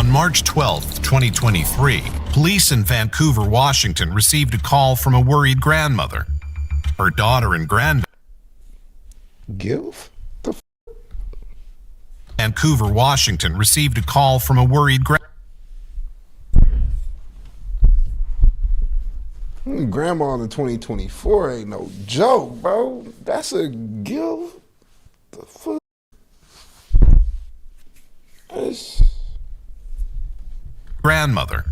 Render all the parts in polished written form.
On March 12, 2023, police in Vancouver, Washington received a call from a worried grandmother. Her daughter and Vancouver, Washington received a call from a worried Grandma in 2024 ain't no joke, bro. That's a gift. The fuck? grandmother.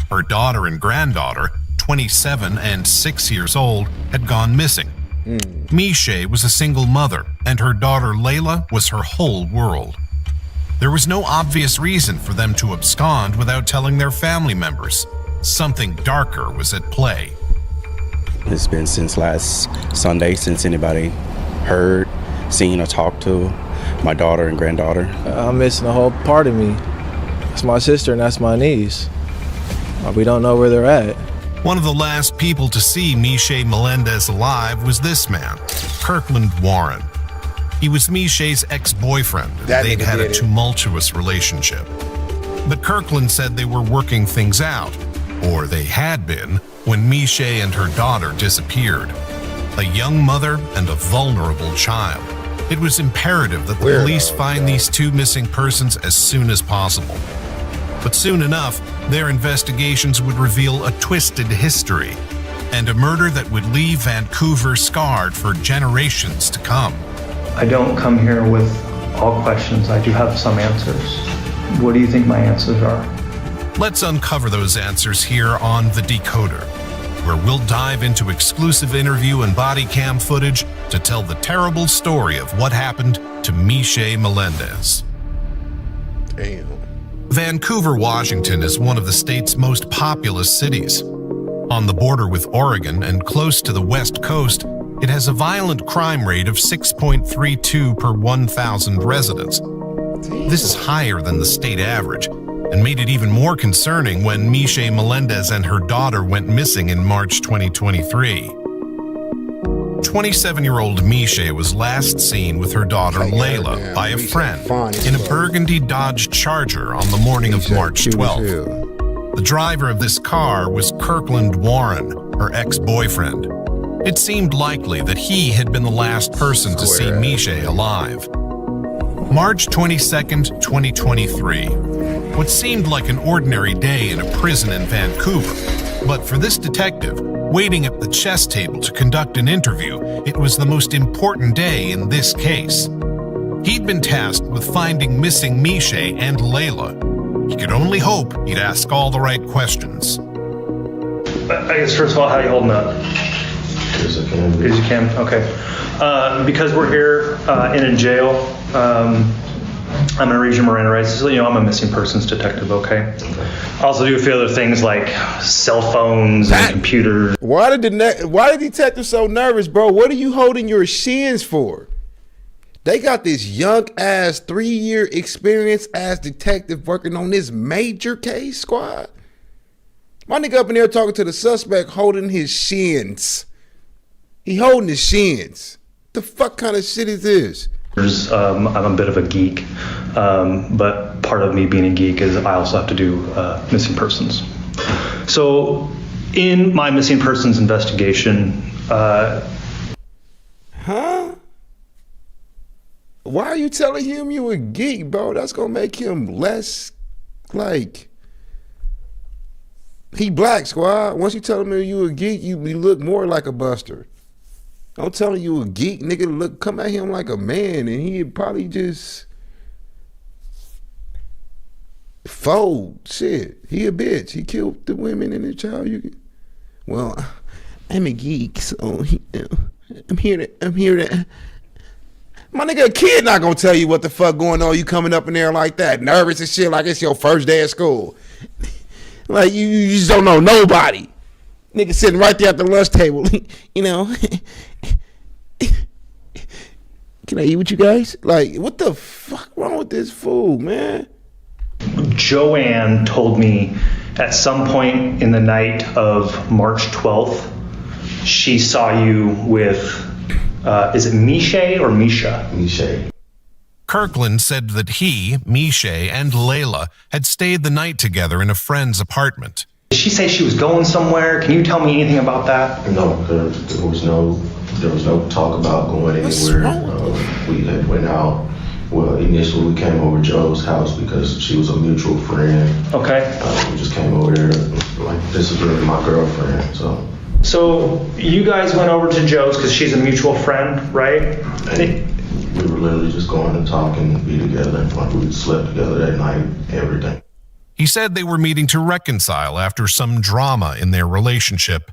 Her daughter and granddaughter, 27 and 6 years old, had gone missing. Miche was a single mother, and her daughter Layla was her whole world. There was no obvious reason for them to abscond without telling their family members. Something darker was at play. It's been since last Sunday since anybody heard, seen, or talked to my daughter and granddaughter. I'm missing a whole part of me. That's my sister and that's my niece. We don't know where they're at. One of the last people to see Miche Melendez alive was this man, Kirkland Warren. He was Miche's ex-boyfriend, and they'd had a tumultuous relationship. But Kirkland said they were working things out, or they had been, when Miche and her daughter disappeared. A young mother and a vulnerable child. It was imperative that the police find these two missing persons as soon as possible. But soon enough, their investigations would reveal a twisted history and a murder that would leave Vancouver scarred for generations to come. I don't come here with all questions. I do have some answers. What do you think my answers are? Let's uncover those answers here on The Decoder, where we'll dive into exclusive interview and body cam footage to tell the terrible story of what happened to Miche Melendez. Damn. Vancouver, Washington is one of the state's most populous cities. On the border with Oregon and close to the West Coast, it has a violent crime rate of 6.32 per 1,000 residents. This is higher than the state average, and made it even more concerning when Miche Melendez and her daughter went missing in March 2023. 27-year-old Miche was last seen with her daughter Layla by a friend in a burgundy Dodge Charger on the morning of March 12th. The driver of this car was Kirkland Warren, her ex-boyfriend. It seemed likely that he had been the last person to see Miche alive. March 22nd, 2023. What seemed like an ordinary day in a prison in Vancouver, but for this detective, waiting at the chess table to conduct an interview, it was the most important day in this case. He'd been tasked with finding missing Miche and Layla. He could only hope he'd ask all the right questions. I guess first of all, how are you holding up? Is you can? Okay. Because we're here in a jail, I'm going to read your Miranda rights. So, I'm a missing persons detective, okay? I also do a few other things like cell phones and computers. Why did the detective so nervous, bro? What are you holding your shins for? They got this young ass 3-year experience as detective working on this major case, squad. My nigga up in there talking to the suspect holding his shins. He holding his shins. The fuck kind of shit is this? I'm a bit of a geek, but part of me being a geek is I also have to do missing persons. So in my missing persons investigation... Huh? Why are you telling him you a geek, bro? That's gonna make him less, like... He black, squad. Once you tell him you a geek, you look more like a buster. I'm telling you a geek, nigga, come at him like a man, and he'd probably just fold. Shit, he a bitch. He killed the women and the child. Well, I'm a geek, so I'm here to. My nigga, a kid not gonna tell you what the fuck going on. You coming up in there like that, nervous and shit, like it's your first day at school. Like you just don't know nobody. Nigga sitting right there at the lunch table, Can I eat with you guys? Like, what the fuck wrong with this fool, man? Joanne told me at some point in the night of March 12th, she saw you with, is it Miche or Misha? Miche. Kirkland said that he, Mishay, and Layla had stayed the night together in a friend's apartment. Did she say she was going somewhere? Can you tell me anything about that? No, there was no talk about going anywhere. We had went out. Well, initially we came over to Joe's house because she was a mutual friend. Okay. We just came over there, like, this is really my girlfriend, so. So you guys went over to Joe's because she's a mutual friend, right? And we were literally just going to talk and be together. Like, we slept together that night, everything. He said they were meeting to reconcile after some drama in their relationship.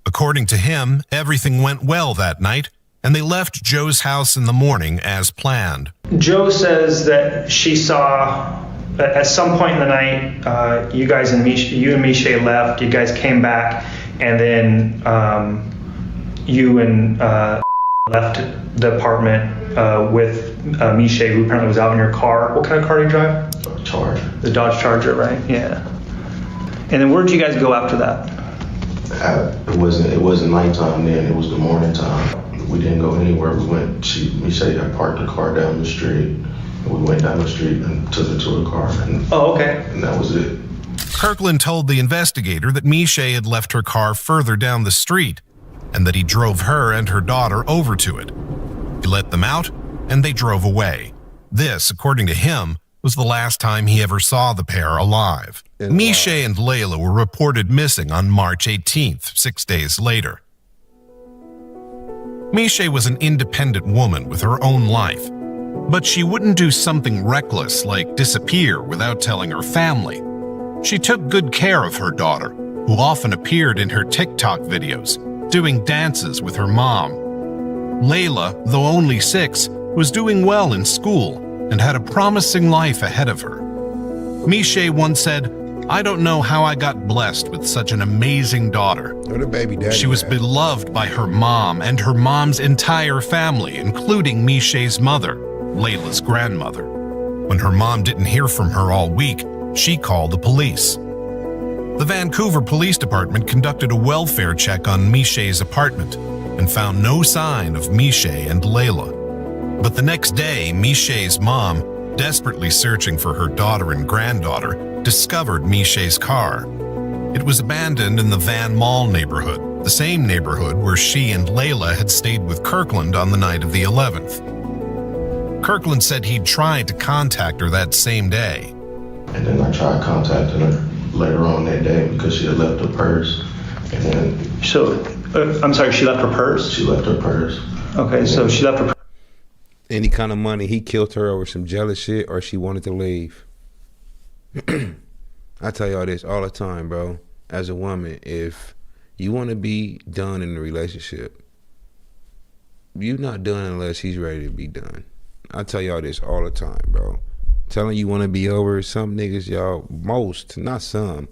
According to him, everything went well that night, and they left Joe's house in the morning as planned. Joe says that she saw, at some point in the night, you and Mishay left, you guys came back, and then you and left the apartment with Mishay, who apparently was out in your car. What kind of car do you drive? Charger. The Dodge Charger, right? Yeah. And then where'd you guys go after that? It wasn't nighttime then, it was the morning time. We didn't go anywhere. Mishay had parked the car down the street. And we went down the street and took her to the car. Okay. And that was it. Kirkland told the investigator that Mishay had left her car further down the street and that he drove her and her daughter over to it. He let them out and they drove away. This, according to him, was the last time he ever saw the pair alive. Mishay and Layla were reported missing on March 18th, 6 days later. Mishay was an independent woman with her own life, but she wouldn't do something reckless like disappear without telling her family. She took good care of her daughter, who often appeared in her TikTok videos, doing dances with her mom. Layla, though only 6, was doing well in school and had a promising life ahead of her. Mishay once said, "I don't know how I got blessed with such an amazing daughter. She was beloved by her mom and her mom's entire family, including Mishay's mother, Layla's grandmother. When her mom didn't hear from her all week, she called the police." The Vancouver Police Department conducted a welfare check on Mishay's apartment and found no sign of Mishay and Layla. But the next day, Mishay's mom, desperately searching for her daughter and granddaughter, discovered Mishay's car. It was abandoned in the Van Mall neighborhood, the same neighborhood where she and Layla had stayed with Kirkland on the night of the 11th. Kirkland said he'd tried to contact her that same day. And then I tried contacting her later on that day because she had left her purse. And then... So, I'm sorry, she left her purse? She left her purse. Okay, so she left her purse. Any kind of money, he killed her over some jealous shit or she wanted to leave. I tell y'all this all the time, bro. As a woman, if you want to be done in a relationship, you're not done unless he's ready to be done. I tell y'all this all the time, bro. Telling you want to be over, some niggas, y'all, most, not some,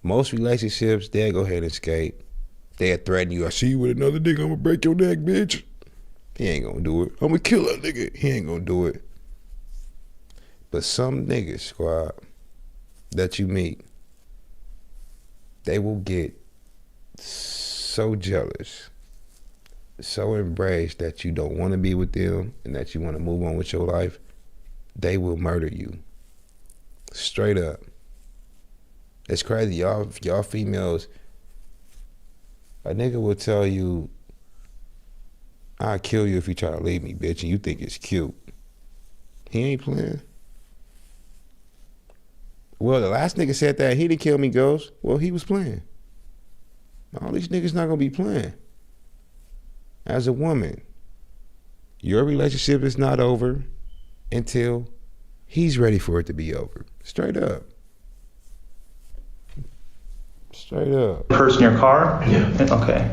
most relationships, they'll go ahead and skate. They'll threaten you. "I see you with another nigga, I'm gonna break your neck, bitch." He ain't gonna do it. "I'm gonna kill that nigga." He ain't gonna do it. But some niggas, squad, that you meet, they will get so jealous, so embraced that you don't want to be with them and that you want to move on with your life. They will murder you. Straight up. It's crazy. Y'all females, a nigga will tell you, "I'll kill you if you try to leave me, bitch," and you think it's cute. He ain't playing. Well, the last nigga said that he didn't kill me, Ghost. Well, he was playing. All these niggas not gonna be playing. As a woman, your relationship is not over until he's ready for it to be over. Straight up. Straight up. Purse in your car? Yeah. Okay.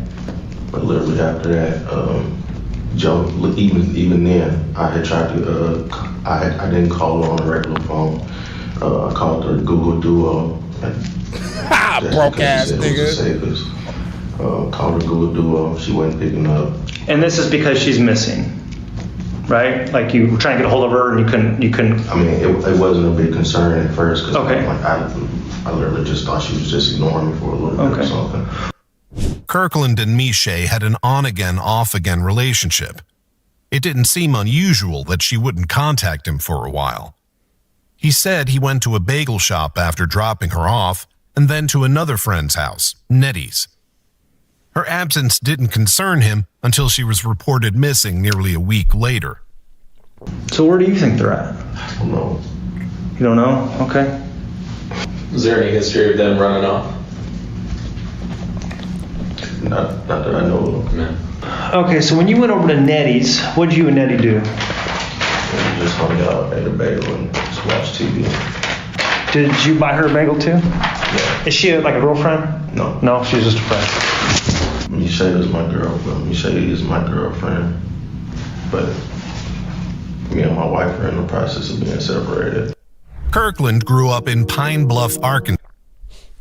But literally after that, Joe, even then, I had tried to, I didn't call her on a regular phone. I called her Google Duo. Broke ass nigga. Safest. Called her Google Duo. She wasn't picking up. And this is because she's missing, right? Like you were trying to get a hold of her and you couldn't. I mean, it wasn't a big concern at first because okay. I literally just thought she was just ignoring me for a little bit or something. Kirkland and Mishay had an on-again, off-again relationship. It didn't seem unusual that she wouldn't contact him for a while. He said he went to a bagel shop after dropping her off, and then to another friend's house, Nettie's. Her absence didn't concern him until she was reported missing nearly a week later. So where do you think they're at? I don't know. You don't know? Okay. Is there any history of them running off? Not that I know of. No. Okay, so when you went over to Nettie's, what did you and Nettie do? We just hung out, ate a bagel, and just watched TV. Did you buy her a bagel too? Yeah. Is she like a girlfriend? No. No, she's just a friend. Michelle is my girlfriend. Michelle is my girlfriend. But me and my wife are in the process of being separated. Kirkland grew up in Pine Bluff, Arkansas.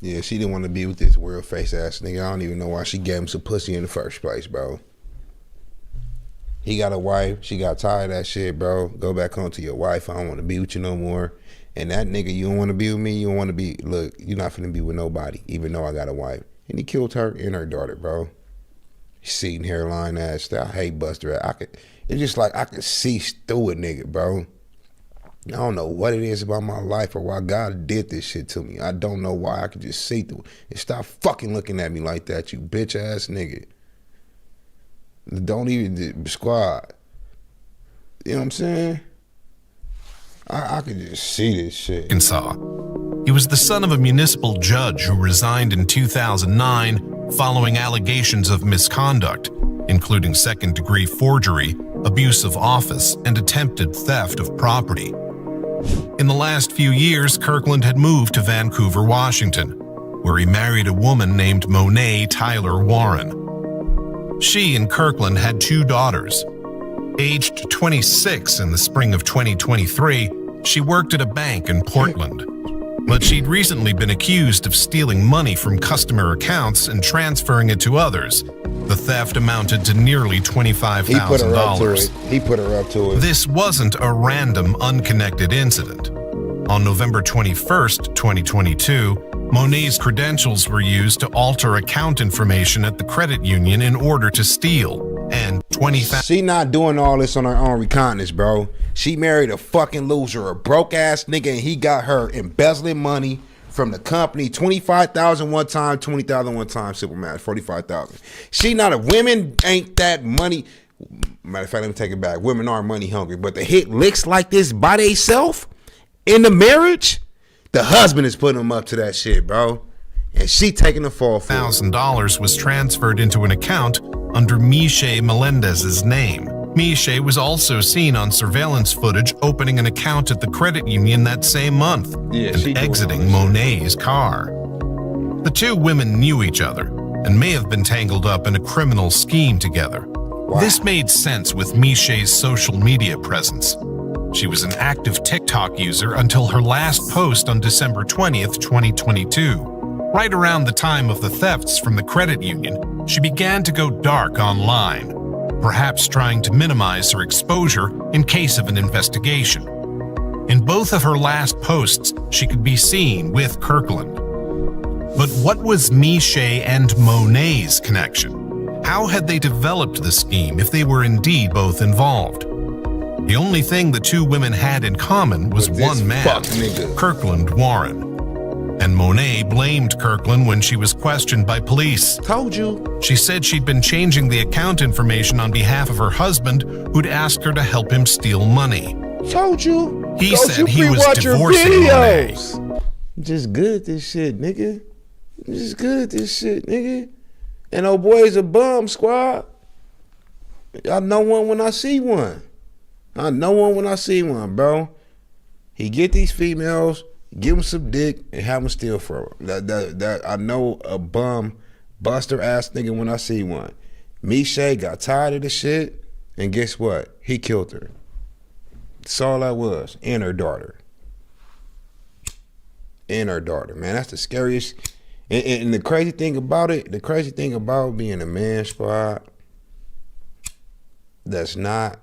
Yeah, she didn't want to be with this world face ass nigga. I don't even know why she gave him some pussy in the first place, bro. He got a wife. She got tired of that shit, bro. Go back home to your wife. I don't want to be with you no more. And that nigga, you don't want to be with me. You don't want to be. Look, you're not finna be with nobody, even though I got a wife. And he killed her and her daughter, bro. Seating hairline ass. I hate Buster. It's just like I could see through a nigga, bro. I don't know what it is about my life or why God did this shit to me. I don't know why. I could just see through it. And stop fucking looking at me like that, you bitch ass nigga. Don't even squad. You know what I'm saying? I could just see this shit. Arkansas. He was the son of a municipal judge who resigned in 2009 following allegations of misconduct, including second-degree forgery, abuse of office, and attempted theft of property. In the last few years, Kirkland had moved to Vancouver, Washington, where he married a woman named Monet Tyler Warren. She and Kirkland had 2 daughters. Aged 26 in the spring of 2023, she worked at a bank in Portland. But she'd recently been accused of stealing money from customer accounts and transferring it to others. The theft amounted to nearly $25,000. He put her up to it. This wasn't a random, unconnected incident. On November 21st, 2022, Monet's credentials were used to alter account information at the credit union in order to steal, and She not doing all this on her own recognizance, bro. She married a fucking loser, a broke ass nigga, and he got her embezzling money from the company. 25,000 one time, 20,000 one time, simple math, 45,000. She not a women ain't that money. Matter of fact, let me take it back. Women are money hungry, but to hit licks like this by theyself in the marriage, the husband is putting them up to that shit, bro. And she taking the fall for it. $1,000 was transferred into an account under Miche Melendez's name. Miche was also seen on surveillance footage opening an account at the credit union that same month and exiting Monet's car. The 2 women knew each other and may have been tangled up in a criminal scheme together. Wow. This made sense with Miche's social media presence. She was an active TikTok user until her last post on December 20th, 2022. Right around the time of the thefts from the credit union, she began to go dark online, perhaps trying to minimize her exposure in case of an investigation. In both of her last posts, she could be seen with Kirkland. But what was Miche and Monet's connection? How had they developed the scheme if they were indeed both involved? The only thing the 2 women had in common was one man, Kirkland Warren. And Monet blamed Kirkland when she was questioned by police. Told you. She said she'd been changing the account information on behalf of her husband, who'd asked her to help him steal money. Told you. He said he was divorcing Monet. Just good at this shit, nigga. Just good at this shit, nigga. And old boy's a bum, squad. I know one when I see one. I know one when I see one, bro. He get these females, give them some dick, and have them steal for them. That I know a bum, buster ass nigga when I see one. Miche got tired of the shit, and guess what? He killed her. That's all that was. And her daughter. And her daughter, man. That's the scariest. And the crazy thing about it, the crazy thing about being a man, squad, that's not.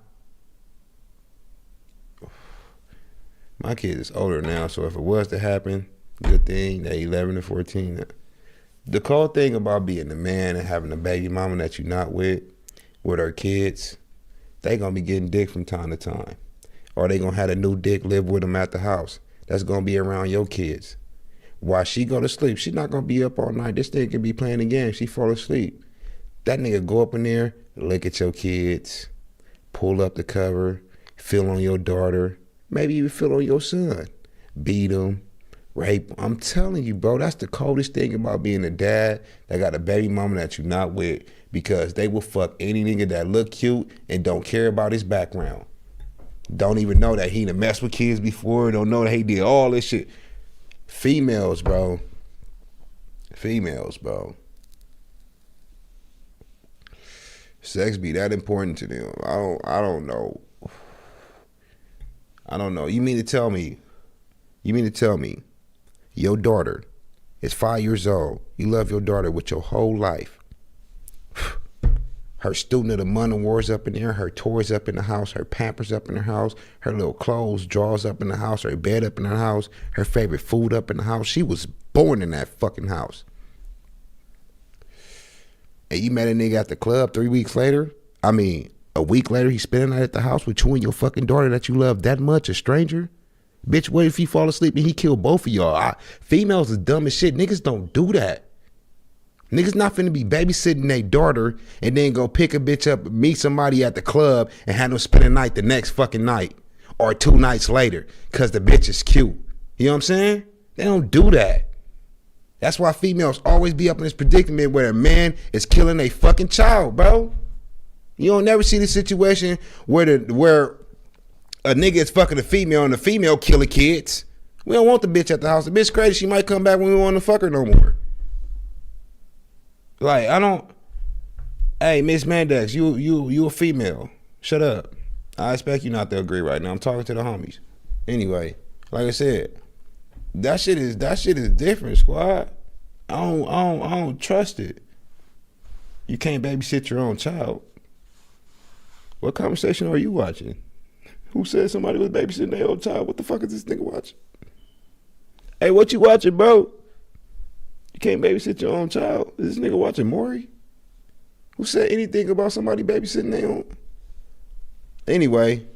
My kid is older now, so if it was to happen, good thing. They're 11 and 14. The cool thing about being a man and having a baby mama that you're not with her kids, they gonna be getting dick from time to time. Or they gonna have a new dick live with them at the house. That's gonna be around your kids. While she go to sleep, she not gonna be up all night. This nigga can be playing the game. She fall asleep. That nigga go up in there, look at your kids, pull up the cover, feel on your daughter, maybe even feel on your son. Beat him, rape. I'm telling you, bro, that's the coldest thing about being a dad that got a baby mama that you not with, because they will fuck any nigga that look cute and don't care about his background. Don't even know that he done messed with kids before, don't know that he did all this shit. Females, bro. Females, bro. Sex be that important to them. I don't know. I don't know. You mean to tell me your daughter is 5 years old. You love your daughter with your whole life. Her student of the month awards up in there, her toys up in the house, her Pampers up in the house, her little clothes, drawers up in the house, her bed up in the house, her favorite food up in the house. She was born in that fucking house. And you met a nigga at the club 3 weeks later? I mean, a week later, he's spending the night at the house with you and your fucking daughter that you love that much, a stranger? Bitch, what if he fall asleep and he kill both of y'all? Females is dumb as shit. Niggas don't do that. Niggas not finna be babysitting their daughter and then go pick a bitch up, meet somebody at the club and have them spend the night the next fucking night or 2 nights later because the bitch is cute. You know what I'm saying? They don't do that. That's why females always be up in this predicament where a man is killing a fucking child, bro. You don't never see the situation where a nigga is fucking a female and the female killing kids. We don't want the bitch at the house. The bitch crazy. She might come back when we want to fuck her no more. Like, I don't. Hey, Miss Mandex, you a female. Shut up. I expect you not to agree right now. I'm talking to the homies. Anyway, like I said, that shit is different, squad. I don't trust it. You can't babysit your own child. What conversation are you watching? Who said somebody was babysitting their own child? What the fuck is this nigga watching? Hey, what you watching, bro? You can't babysit your own child. Is this nigga watching Maury? Who said anything about somebody babysitting their own? Anyway,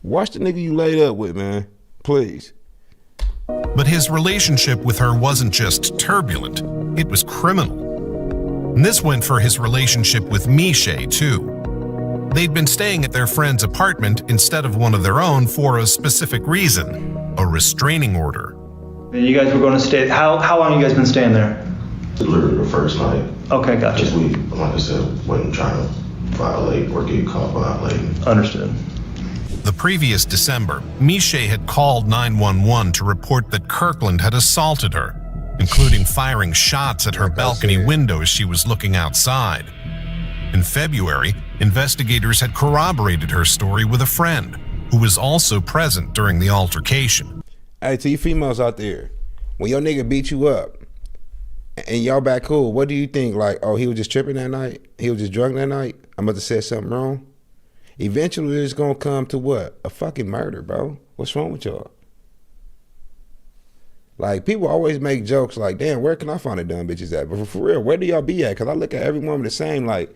watch the nigga you laid up with, man. Please. But his relationship with her wasn't just turbulent, it was criminal. And this went for his relationship with Mishe, too. They'd been staying at their friend's apartment instead of one of their own for a specific reason, a restraining order. You guys were going to stay, how long you guys been staying there? Literally the first night. Okay, gotcha. Because we, like I said, wasn't trying to violate or get caught violating. Understood. The previous December, Mishe had called 911 to report that Kirkland had assaulted her, including firing shots at her balcony window as she was looking outside. In February, investigators had corroborated her story with a friend who was also present during the altercation. Hey, to you females out there, when your nigga beat you up and y'all back cool, what do you think? Like, oh, he was just tripping that night? He was just drunk that night? I must have said something wrong? Eventually, it's gonna come to what? A fucking murder, bro. What's wrong with y'all? Like, people always make jokes like, damn, where can I find the dumb bitches at? But for real, where do y'all be at? Because I look at every woman the same, like,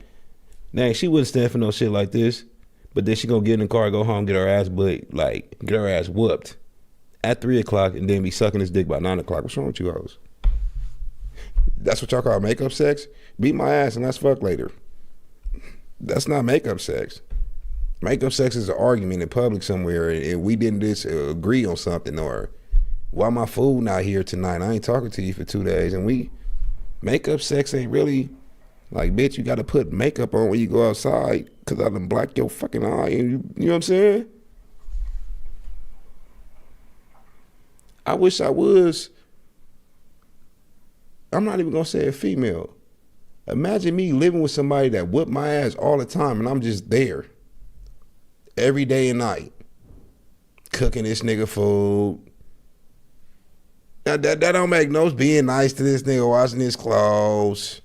dang, she wouldn't stand for no shit like this. But then she gonna get in the car, go home, get her ass whooped at 3 o'clock and then be sucking his dick by 9 o'clock. What's wrong with you hoes? That's what y'all call makeup sex? Beat my ass and let's fuck later. That's not makeup sex. Makeup sex is an argument in public somewhere and we didn't agree on something, or why my food not here tonight? I ain't talking to you for 2 days. And makeup sex ain't really like, bitch, you gotta put makeup on when you go outside because I done blacked your fucking eye. And you know what I'm saying? I wish I was, I'm not even gonna say a female. Imagine me living with somebody that whooped my ass all the time and I'm just there every day and night, cooking this nigga food. That don't make no being nice to this nigga, washing his clothes.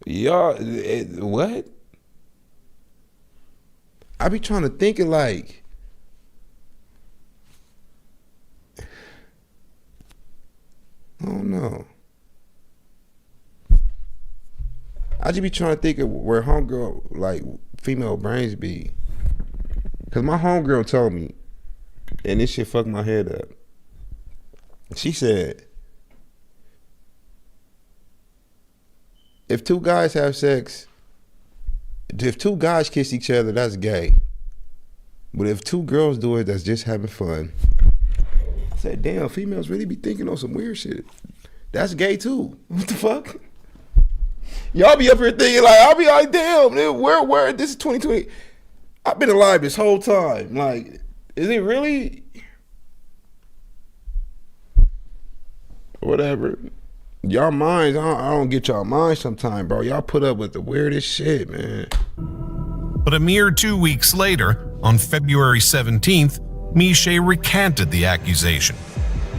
Y'all, what? I be trying to think of like, I don't know. I just be trying to think of where homegirl, like, female brains be. Cause my homegirl told me, and this shit fucked my head up. She said, if two guys have sex, if two guys kiss each other, that's gay. But if two girls do it, that's just having fun. I said, damn, females really be thinking on some weird shit. That's gay too. What the fuck? Y'all be up here thinking like, I'll be like, damn, where, this is 2020. I've been alive this whole time. Like, is it really? Whatever. Y'all minds, I don't get y'all minds sometimes, bro. Y'all put up with the weirdest shit, man. But a mere 2 weeks later, on February 17th, Miche recanted the accusation.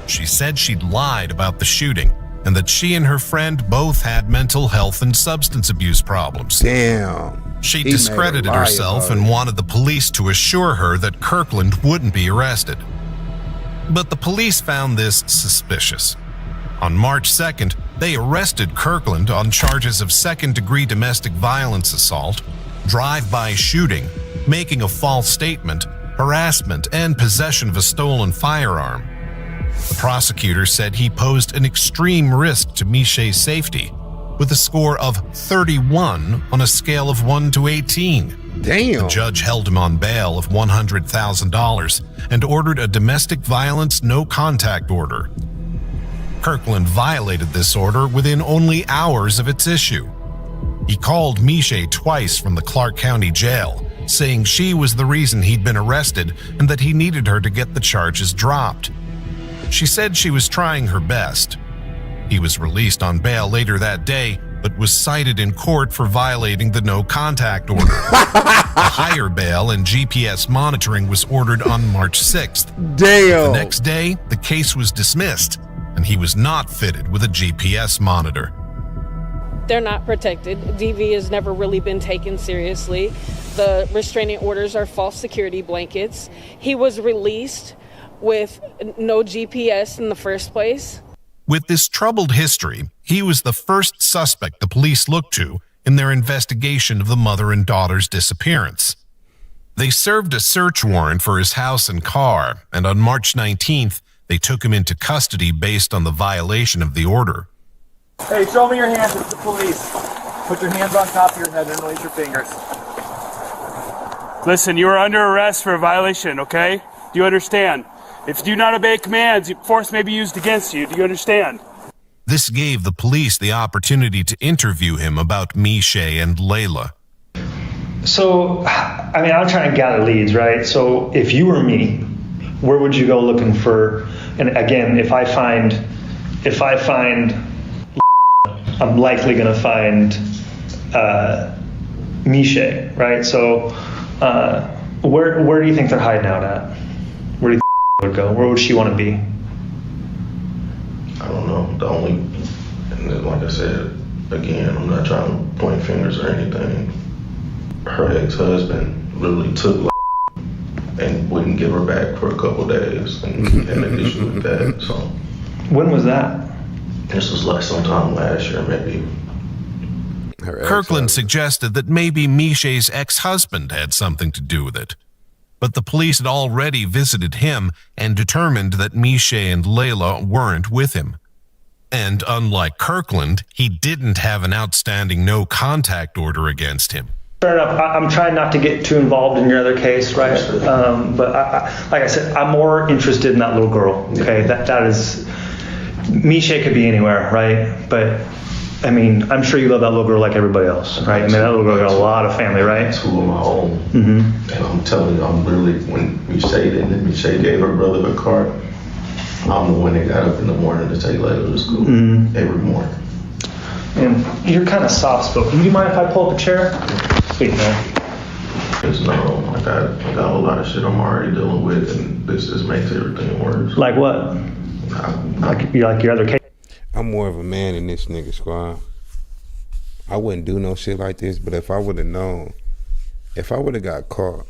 She said she'd lied about the shooting and that she and her friend both had mental health and substance abuse problems. Damn. She discredited herself and wanted the police to assure her that Kirkland wouldn't be arrested. But the police found this suspicious. On March 2nd, they arrested Kirkland on charges of second-degree domestic violence assault, drive-by shooting, making a false statement, harassment, and possession of a stolen firearm. The prosecutor said he posed an extreme risk to Miche's safety, with a score of 31 on a scale of 1 to 18. Damn. The judge held him on bail of $100,000 and ordered a domestic violence no-contact order. Kirkland violated this order within only hours of its issue. He called Miche twice from the Clark County Jail, saying she was the reason he'd been arrested and that he needed her to get the charges dropped. She said she was trying her best. He was released on bail later that day, but was cited in court for violating the no-contact order. A higher bail and GPS monitoring was ordered on March 6th. Damn. The next day, the case was dismissed, and he was not fitted with a GPS monitor. They're not protected. DV has never really been taken seriously. The restraining orders are false security blankets. He was released with no GPS in the first place. With this troubled history, he was the first suspect the police looked to in their investigation of the mother and daughter's disappearance. They served a search warrant for his house and car, and on March 19th, they took him into custody based on the violation of the order. Hey, show me your hands. It's the police. Put your hands on top of your head and release your fingers. Listen, you are under arrest for a violation, okay? Do you understand? If you do not obey commands, force may be used against you. Do you understand? This gave the police the opportunity to interview him about Miche and Layla. So, I mean, I'm trying to gather leads, right? So if you were me, where would you go looking for, and again, if I find, I'm likely going to find Miche, right? So where do you think they're hiding out at? Where do you think would go? Where would she want to be? I don't know. The only, and then, like I said, again, I'm not trying to point fingers or anything. Her ex-husband literally took and wouldn't give her back for a couple days, and we had an issue with that. So when was that? This was like sometime last year, maybe. Kirkland suggested that maybe Miche's ex-husband had something to do with it. But the police had already visited him and determined that Miche and Layla weren't with him. And unlike Kirkland, he didn't have an outstanding no-contact order against him. Fair enough. I'm trying not to get too involved in your other case, right? But like I said, I'm more interested in that little girl. Okay, that is, Miche could be anywhere, right? But I mean, I'm sure you love that little girl like everybody else, right? I mean, that little girl got a lot of family, right? Two of my own. Mm-hmm. And I'm telling you, I'm literally, when Miche gave her brother the card, I'm the one that got up in the morning to take Layla to school every morning. And you're kind of soft-spoken. Do you mind if I pull up a chair? Sweet, man. Because no, I got a lot of shit I'm already dealing with, and this just makes everything worse. Like what? Like your other case? I'm more of a man in this nigga squad. I wouldn't do no shit like this, but if I would have known, if I would have got caught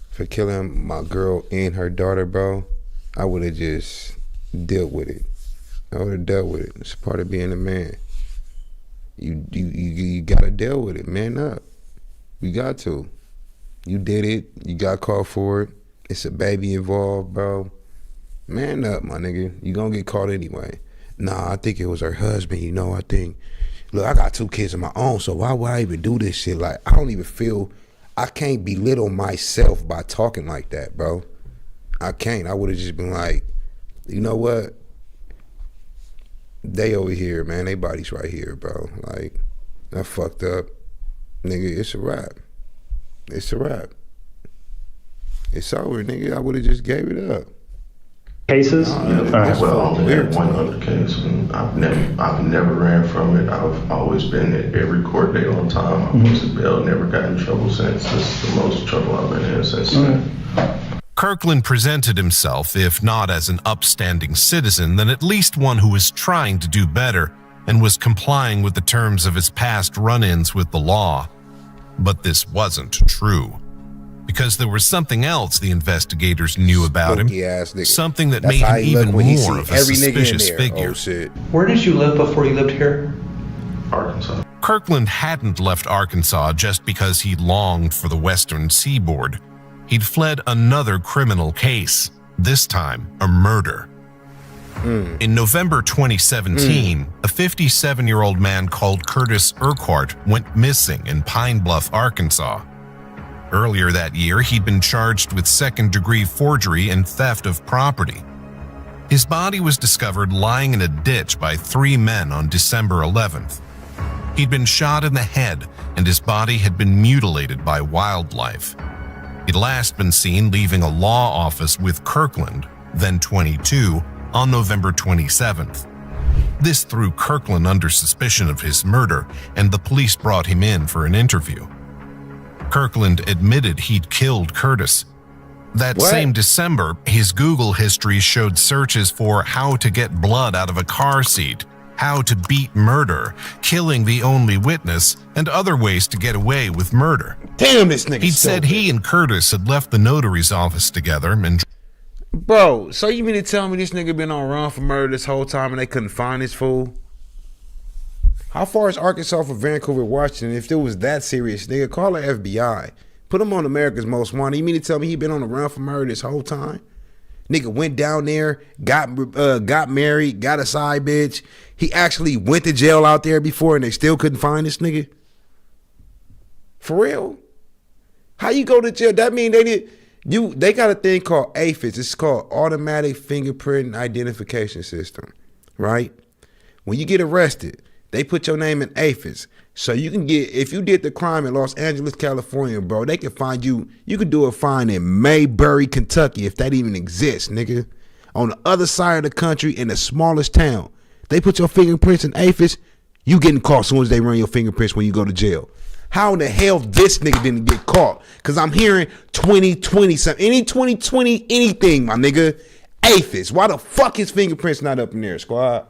for killing my girl and her daughter, bro, I would have just dealt with it. I would have dealt with it. It's part of being a man. You gotta deal with it, man up. We got to. You did it. You got caught for it. It's a baby involved, bro. Man up, my nigga. You gonna get caught anyway. Nah, I think it was her husband, you know. I think, look, I got 2 kids of my own, so why would I even do this shit? Like, I don't even feel, I can't belittle myself by talking like that, bro. I can't. I would have just been like, you know what? They over here, man. They bodies right here, bro. Like, I fucked up. Nigga, it's a wrap. It's a wrap. It's over, nigga. I would have just gave it up. Cases? Well, I only had one other case, and I've never ran from it. I've always been at every court date on time. I was at bail, never got in trouble since. This is the most trouble I've been in since then. Kirkland presented himself, if not as an upstanding citizen, then at least one who was trying to do better and was complying with the terms of his past run-ins with the law. But this wasn't true, because there was something else the investigators knew about him, something that made him even more of a suspicious figure. Oh, shit. Where did you live before you lived here? Arkansas. Kirkland hadn't left Arkansas just because he longed for the western seaboard. He'd fled another criminal case, this time a murder. In November 2017, a 57-year-old man called Curtis Urquhart went missing in Pine Bluff, Arkansas. Earlier that year, he'd been charged with second-degree forgery and theft of property. His body was discovered lying in a ditch by 3 men on December 11th. He'd been shot in the head, and his body had been mutilated by wildlife. He'd last been seen leaving a law office with Kirkland, then 22, on November 27th. This threw Kirkland under suspicion of his murder, and the police brought him in for an interview. Kirkland admitted he'd killed Curtis. That same December, his Google history showed searches for how to get blood out of a car seat, how to beat murder, killing the only witness, and other ways to get away with murder. Damn, this nigga. He'd said he and Curtis had left the notary's office together and... Bro, so you mean to tell me this nigga been on run for murder this whole time and they couldn't find this fool? How far is Arkansas from Vancouver, Washington? If it was that serious, nigga, call the FBI. Put him on America's Most Wanted. You mean to tell me he been on the run for murder this whole time? Nigga went down there, got married, got a side bitch. He actually went to jail out there before and they still couldn't find this nigga? For real? How you go to jail? That mean they got a thing called AFIS. It's called Automatic Fingerprint Identification System, right? When you get arrested, they put your name in AFIS. So you can get, if you did the crime in Los Angeles, California, bro, they can find you. You could do a fine in Mayberry, Kentucky, if that even exists, nigga. On the other side of the country in the smallest town. They put your fingerprints in AFIS, you getting caught as soon as they run your fingerprints when you go to jail. How in the hell this nigga didn't get caught? Because I'm hearing 2020 something. Any 2020 anything, my nigga. AFIS. Why the fuck his fingerprints not up in there, squad?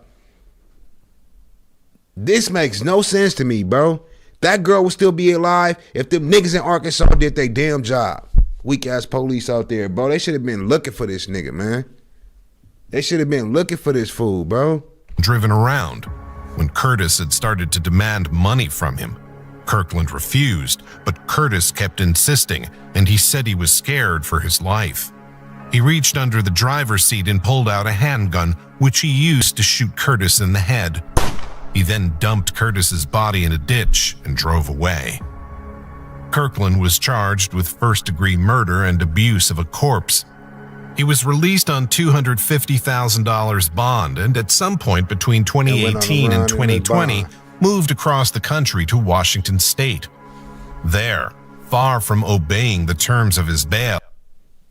This makes no sense to me, bro. That girl would still be alive if them niggas in Arkansas did their damn job. Weak ass police out there, bro. They should have been looking for this nigga, man. They should have been looking for this fool, bro. Driven around. When Curtis had started to demand money from him, Kirkland refused, but Curtis kept insisting, and he said he was scared for his life. He reached under the driver's seat and pulled out a handgun, which he used to shoot Curtis in the head. He then dumped Curtis's body in a ditch and drove away. Kirkland was charged with first-degree murder and abuse of a corpse. He was released on $250,000 bond, and at some point between 2018 and 2020, moved across the country to Washington State. There, far from obeying the terms of his bail.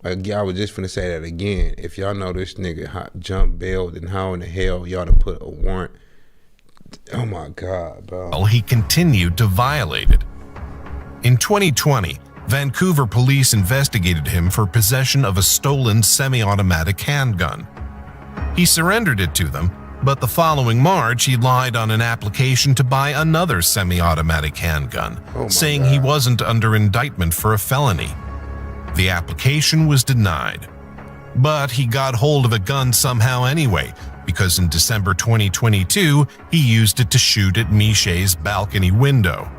I was just finna say that again. If y'all know this nigga jump bail, then how in the hell y'all done put a warrant? Oh my God, bro. He continued to violate it. In 2020, Vancouver police investigated him for possession of a stolen semi-automatic handgun. He surrendered it to them, but the following March he lied on an application to buy another semi-automatic handgun, saying he wasn't under indictment for a felony. The application was denied. But he got hold of a gun somehow anyway, because in December 2022, he used it to shoot at Miche's balcony window.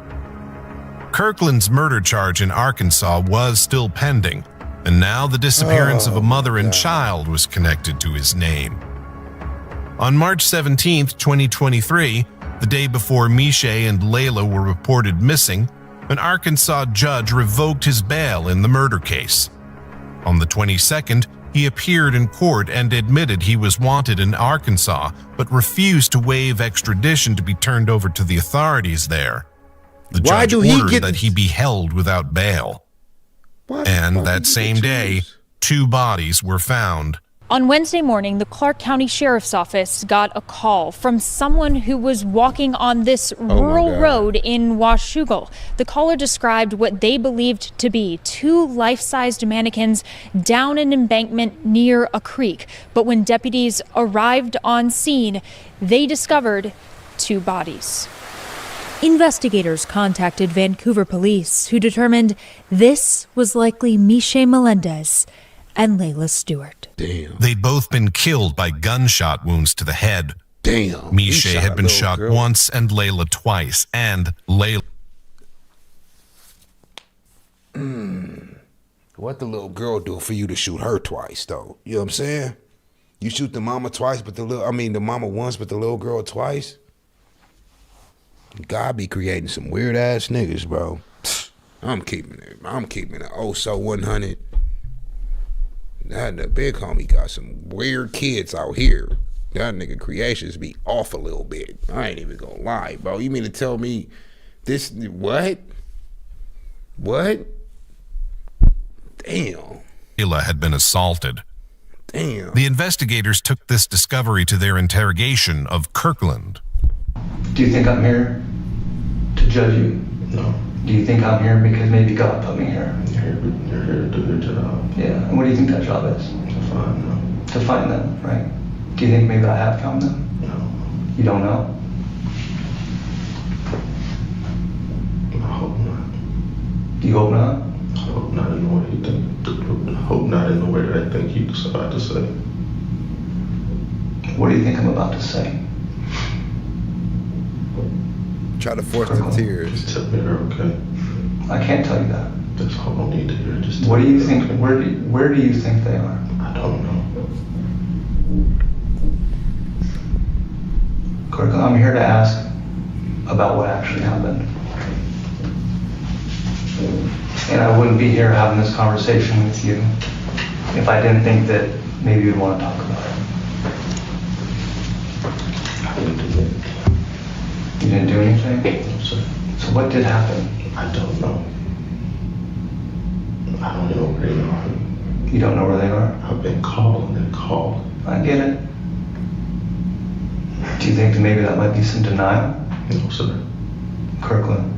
Kirkland's murder charge in Arkansas was still pending, and now the disappearance of a mother and child was connected to his name. On March 17, 2023, the day before Mishe and Layla were reported missing, an Arkansas judge revoked his bail in the murder case. On the 22nd, he appeared in court and admitted he was wanted in Arkansas, but refused to waive extradition to be turned over to the authorities there. The judge ordered that he be held without bail. And that same day, 2 bodies were found. On Wednesday morning, the Clark County Sheriff's Office got a call from someone who was walking on this rural road in Washougal. The caller described what they believed to be 2 life-sized mannequins down an embankment near a creek. But when deputies arrived on scene, they discovered 2 bodies. Investigators contacted Vancouver police, who determined this was likely Mishe Melendez and Layla Stewart. Damn. They'd both been killed by gunshot wounds to the head. Damn. Mishe had been shot once and Layla twice, and Layla... What the little girl do for you to shoot her twice, though? You know what I'm saying? You shoot the mama twice, but the mama once, but the little girl twice? God be creating some weird ass niggas, bro. I'm keeping it oh so 100. That the big homie got some weird kids out here. That nigga creations be off a little bit. I ain't even gonna lie, bro. You mean to tell me this, what? What? Damn. Layla had been assaulted. Damn. The investigators took this discovery to their interrogation of Kirkland. Do you think I'm here to judge you? No. Do you think I'm here because maybe God put me here? You're here to do your job. Yeah. And what do you think that job is? To find them. To find them, right? Do you think maybe I have found them? No. You don't know? I hope not. Do you hope not? I hope not in the way you think. I hope not in the way that I think you decide to say. What do you think I'm about to say? Try to force the tears. Just tell me they're okay. I can't tell you that. That's all I need to hear. Just What do you think? Okay. Where do you think they are? I don't know. Kirk, I'm here to ask about what actually happened. And I wouldn't be here having this conversation with you if I didn't think that maybe you'd want to talk about it. I didn't do it. You didn't do anything? No, sir. So what did happen? I don't know. I don't know where they are. You don't know where they are? I've been calling and called. I get it. Do you think that maybe that might be some denial? No, sir. Kirkland.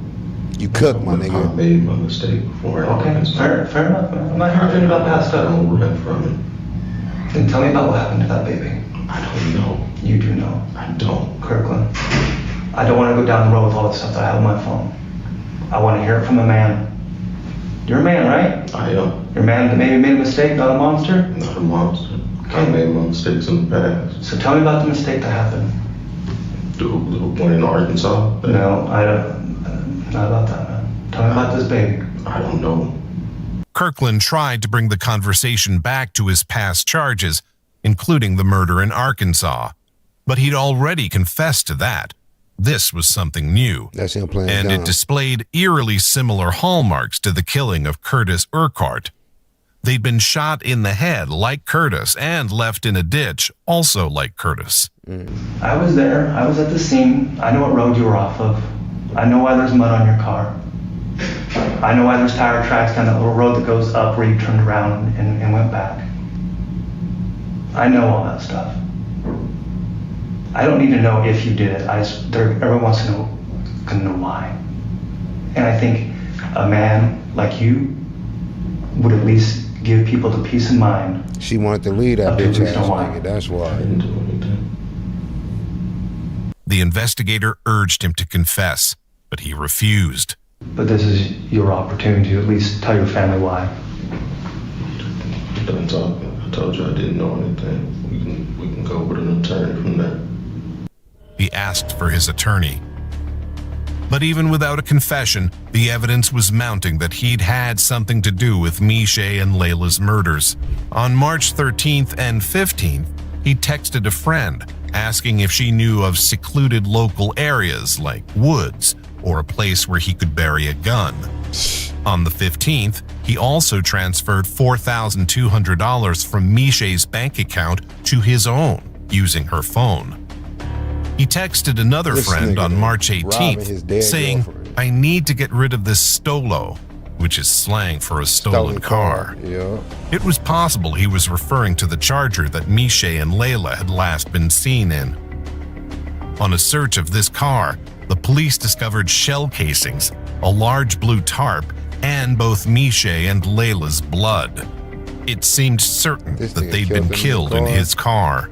You cook, my I nigga. made my mistake before. Okay, fair enough, man. I'm not here to talk about past I stuff. don't run from it. Then tell me about what happened to that baby. I don't know. You do know. I don't. Kirkland. I don't want to go down the road with all the stuff that I have on my phone. I want to hear it from a man. You're a man, right? I am. You're a man that maybe made a mistake, not a monster? Not a monster. I made my mistakes in the past. So tell me about the mistake that happened. The one in Arkansas? No, I don't. Not about that, man. Tell me about this baby. I don't know. Kirkland tried to bring the conversation back to his past charges, including the murder in Arkansas. But he'd already confessed to that. This was something new. That's him playing and dumb. it displayed eerily similar hallmarks to the killing of Curtis Urquhart. They'd been shot in the head like Curtis and left in a ditch also like Curtis. I was there. I was at the scene. I know what road you were off of. I know why there's mud on your car. I know why there's tire tracks down that little road that goes up where you turned around and went back. I know all that stuff. I don't need to know if you did it. Everyone wants to know why. And I think a man like you would at least give people the peace of mind. She wanted to leave that Okay, bitch please ass don't lie. nigga. That's why. I didn't do anything. The investigator urged him to confess, but he refused. But this is your opportunity to at least tell your family why. I'm done talking. I told you I didn't know anything. We can go with an attorney from there. He asked for his attorney. But even without a confession, the evidence was mounting that he'd had something to do with Miche and Layla's murders. On March 13th and 15th, he texted a friend asking if she knew of secluded local areas like woods or a place where he could bury a gun. On the 15th, he also transferred $4,200 from Miche's bank account to his own using her phone. He texted another friend on March 18th saying, "I need to get rid of this stolo," which is slang for a stolen car. Yeah. It was possible he was referring to the Charger that Miche and Layla had last been seen in. On a search of this car, the police discovered shell casings, a large blue tarp, and both Miche and Layla's blood. It seemed certain that they'd been killed in his car.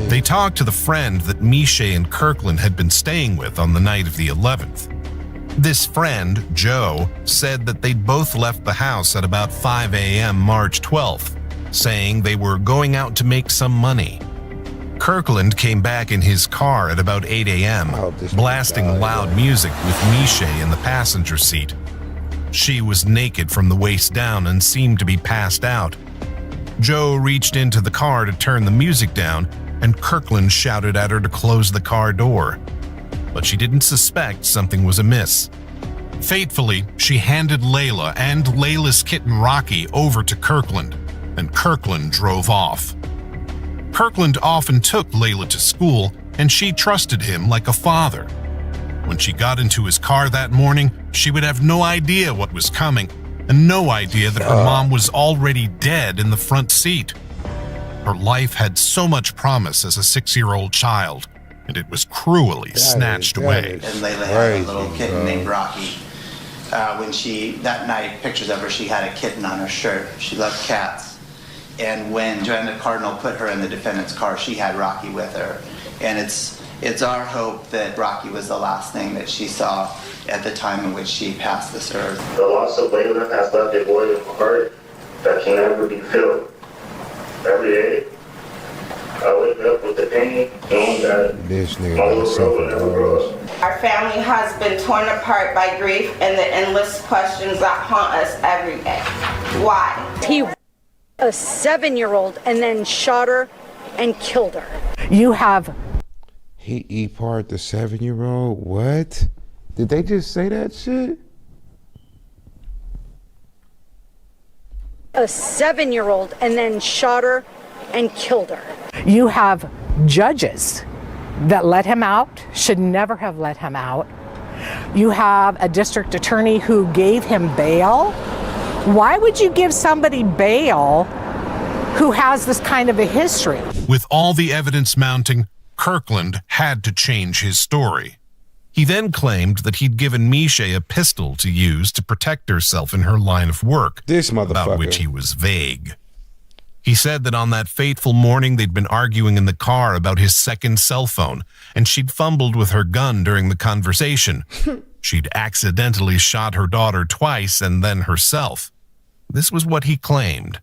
They talked to the friend that Miche and Kirkland had been staying with on the night of the 11th. This friend, Joe, said that they'd both left the house at about 5 a.m. March 12th, saying they were going out to make some money. Kirkland came back in his car at about 8 a.m., blasting loud music with Miche in the passenger seat. She was naked from the waist down and seemed to be passed out. Joe reached into the car to turn the music down, and Kirkland shouted at her to close the car door. But she didn't suspect something was amiss. Fatefully, she handed Layla and Layla's kitten Rocky over to Kirkland, and Kirkland drove off. Kirkland often took Layla to school, and she trusted him like a father. When she got into his car that morning, she would have no idea what was coming, and no idea that her mom was already dead in the front seat. Her life had so much promise as a 6-year-old child, and it was cruelly snatched away. And Layla had a little kitten named Rocky. That night, pictures of her, she had a kitten on her shirt. She loved cats. And when Joanna Cardinal put her in the defendant's car, she had Rocky with her. And it's our hope that Rocky was the last thing that she saw at the time in which she passed this earth. The loss of Layla has left a void of heart that can never be filled. Every day, I wake up with the pain, knowing that This nigga my gotta little girl will never suffer. grow up. Our family has been torn apart by grief and the endless questions that haunt us every day. Why? He a 7-year-old and then shot her and killed her. He E-part the 7-year-old? What? Did they just say that shit? A 7-year-old and then shot her and killed her. You have judges that let him out, should never have let him out. You have a district attorney who gave him bail. Why would you give somebody bail who has this kind of a history? With all the evidence mounting, Kirkland had to change his story. He then claimed that he'd given Miche a pistol to use to protect herself in her line of work, about which he was vague. He said that on that fateful morning they'd been arguing in the car about his second cell phone, and she'd fumbled with her gun during the conversation. She'd accidentally shot her daughter twice and then herself. This was what he claimed.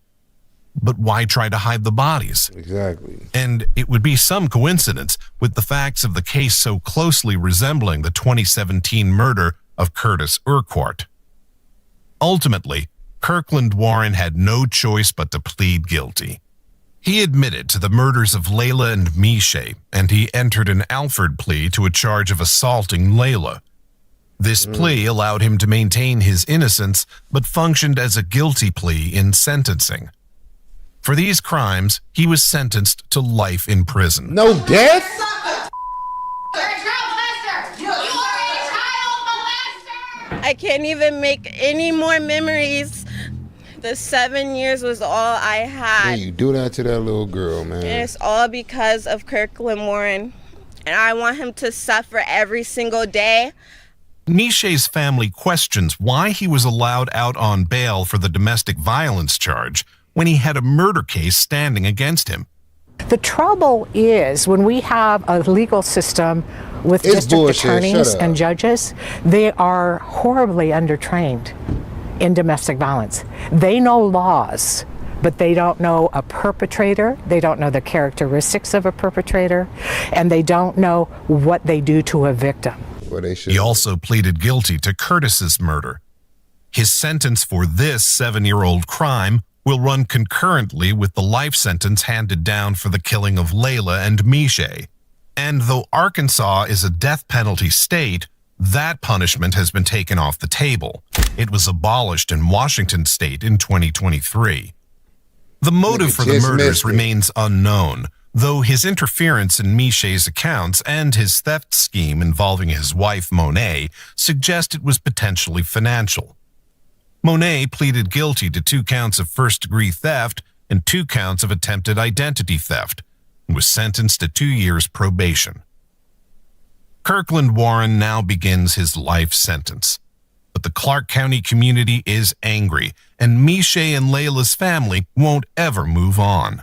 But why try to hide the bodies? Exactly. And it would be some coincidence with the facts of the case so closely resembling the 2017 murder of Curtis Urquhart. Ultimately, Kirkland Warren had no choice but to plead guilty. He admitted to the murders of Layla and Miche, and he entered an Alford plea to a charge of assaulting Layla. This plea allowed him to maintain his innocence, but functioned as a guilty plea in sentencing. For these crimes, he was sentenced to life in prison. No death? I can't even make any more memories. The 7 years was all I had. Man, you do that to that little girl, man. And it's all because of Kirkland Warren. And I want him to suffer every single day. Miche's family questions why he was allowed out on bail for the domestic violence charge when he had a murder case standing against him. The trouble is when we have a legal system with district attorneys and judges, they are horribly undertrained in domestic violence. They know laws, but they don't know a perpetrator, they don't know the characteristics of a perpetrator, and they don't know what they do to a victim. Well, they should. He also pleaded guilty to Curtis's murder. His sentence for this 7-year-old crime will run concurrently with the life sentence handed down for the killing of Layla and Mishe. And though Arkansas is a death penalty state, that punishment has been taken off the table. It was abolished in Washington state in 2023. The motive for the murders remains unknown, though his interference in Mishe's accounts and his theft scheme involving his wife Monet suggest it was potentially financial. Monet pleaded guilty to 2 counts of first-degree theft and 2 counts of attempted identity theft, and was sentenced to 2 years probation. Kirkland Warren now begins his life sentence. But the Clark County community is angry, and Mishe and Layla's family won't ever move on.